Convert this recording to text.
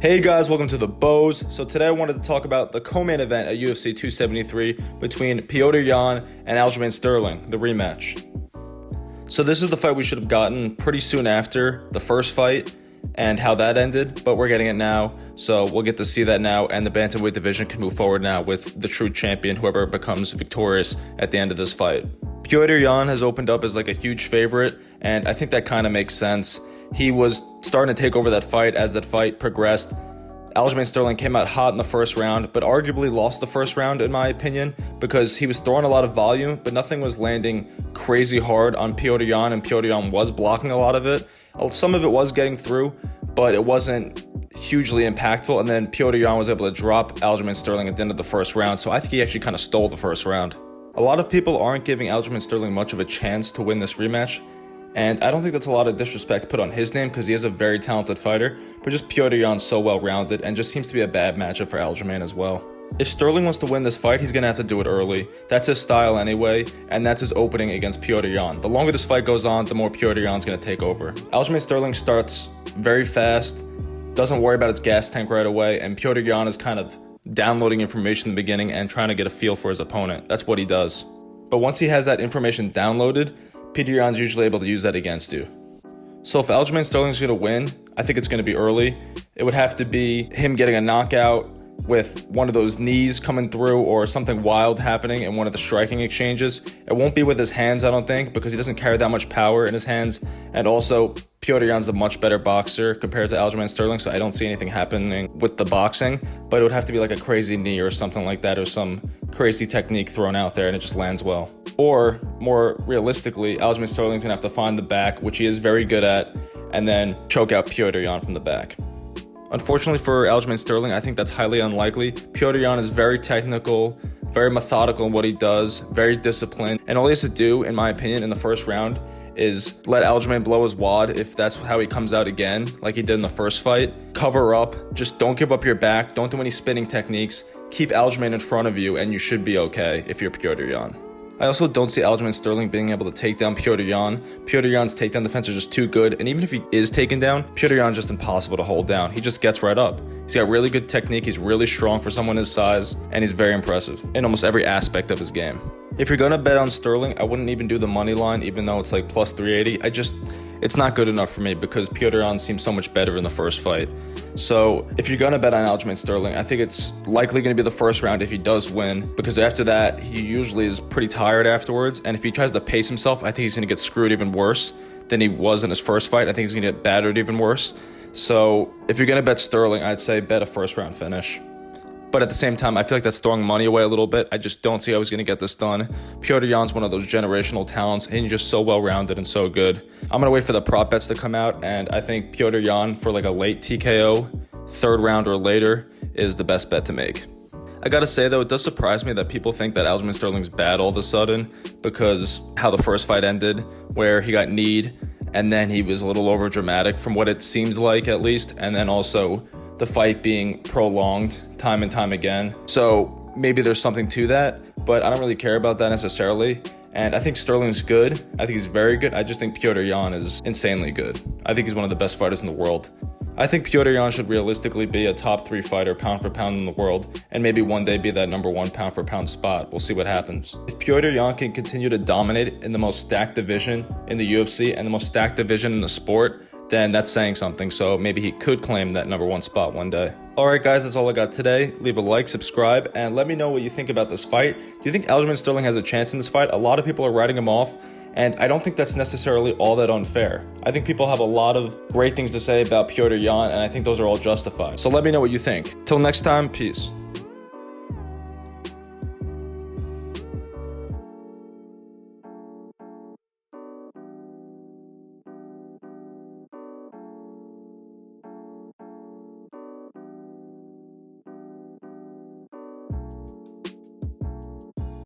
Hey guys, welcome to the Bows. So today I wanted to talk about the co-main event at UFC 273 between Petr Yan and Aljamain Sterling, the rematch. So this is the fight we should have gotten pretty soon after the first fight and how that ended, but we're getting it now. So we'll get to see that now, and the bantamweight division can move forward now with the true champion, whoever becomes victorious at the end of this fight. Petr Yan has opened up as like a huge favorite, and I think that kind of makes sense. He was starting to take over that fight as that fight progressed. Aljamain Sterling came out hot in the first round, but arguably lost the first round in my opinion, because he was throwing a lot of volume, but nothing was landing crazy hard on Petr Yan, and Petr Yan was blocking a lot of it. Some of it was getting through, but it wasn't hugely impactful, and then Petr Yan was able to drop Aljamain Sterling at the end of the first round, so I think he actually kind of stole the first round. A lot of people aren't giving Aljamain Sterling much of a chance to win this rematch, and I don't think that's a lot of disrespect put on his name because he is a very talented fighter, but just Petr Yan's so well-rounded and just seems to be a bad matchup for Aljamain as well. If Sterling wants to win this fight, he's going to have to do it early. That's his style anyway, and that's his opening against Petr Yan. The longer this fight goes on, the more Petr Yan's going to take over. Aljamain Sterling starts very fast, doesn't worry about his gas tank right away, and Petr Yan is kind of downloading information in the beginning and trying to get a feel for his opponent. That's what he does. But once he has that information downloaded, Petr Yan's usually able to use that against you. So if Aljamain Sterling's going to win, I think it's going to be early. It would have to be him getting a knockout with one of those knees coming through or something wild happening in one of the striking exchanges. It won't be with his hands, I don't think, because he doesn't carry that much power in his hands. And also, Petr Yan's a much better boxer compared to Aljamain Sterling, so I don't see anything happening with the boxing. But it would have to be like a crazy knee or something like that, or some crazy technique thrown out there and it just lands well. Or, more realistically, Aljamain Sterling's gonna have to find the back, which he is very good at, and then choke out Petr Yan from the back. Unfortunately for Aljamain Sterling, I think that's highly unlikely. Petr Yan is very technical, very methodical in what he does, very disciplined, and all he has to do, in my opinion, in the first round is let Aljamain blow his wad if that's how he comes out again, like he did in the first fight. Cover up, just don't give up your back, don't do any spinning techniques, keep Aljamain in front of you, and you should be okay if you're Petr Yan. I also don't see Aljamain Sterling being able to take down Petr Yan. Petr Yan's takedown defense is just too good, and even if he is taken down, Petr Yan's just impossible to hold down. He just gets right up. He's got really good technique, he's really strong for someone his size, and he's very impressive in almost every aspect of his game. If you're gonna bet on Sterling, I wouldn't even do the money line, even though it's like plus 380. It's not good enough for me because Petr Yan seems so much better in the first fight. So if you're gonna bet on Aljamain Sterling, I think it's likely gonna be the first round if he does win, because after that, he usually is pretty tired afterwards, and if he tries to pace himself, I think he's gonna get screwed even worse than he was in his first fight. I think he's gonna get battered even worse. So if you're gonna bet Sterling, I'd say bet a first round finish. But at the same time, I feel like that's throwing money away a little bit. I just don't see how he's going to get this done. Petr Yan's one of those generational talents, and he's just so well-rounded and so good. I'm going to wait for the prop bets to come out, and I think Petr Yan for like a late TKO, third round or later, is the best bet to make. I gotta say though, it does surprise me that people think that Aljamain Sterling's bad all of a sudden, because how the first fight ended, where he got kneed, and then he was a little over dramatic from what it seemed like at least, and then also the fight being prolonged time and time again. So maybe there's something to that, but I don't really care about that necessarily. And I think Sterling's good. I think he's very good. I just think Petr Yan is insanely good. I think he's one of the best fighters in the world. I think Petr Yan should realistically be a top 3 fighter pound for pound in the world, and maybe one day be that number 1 pound for pound spot. We'll see what happens. If Petr Yan can continue to dominate in the most stacked division in the UFC and the most stacked division in the sport, then that's saying something, so maybe he could claim that number 1 spot one day. Alright guys, that's all I got today. Leave a like, subscribe, and let me know what you think about this fight. Do you think Aljamain Sterling has a chance in this fight? A lot of people are writing him off, and I don't think that's necessarily all that unfair. I think people have a lot of great things to say about Petr Yan, and I think those are all justified. So let me know what you think. Till next time, peace.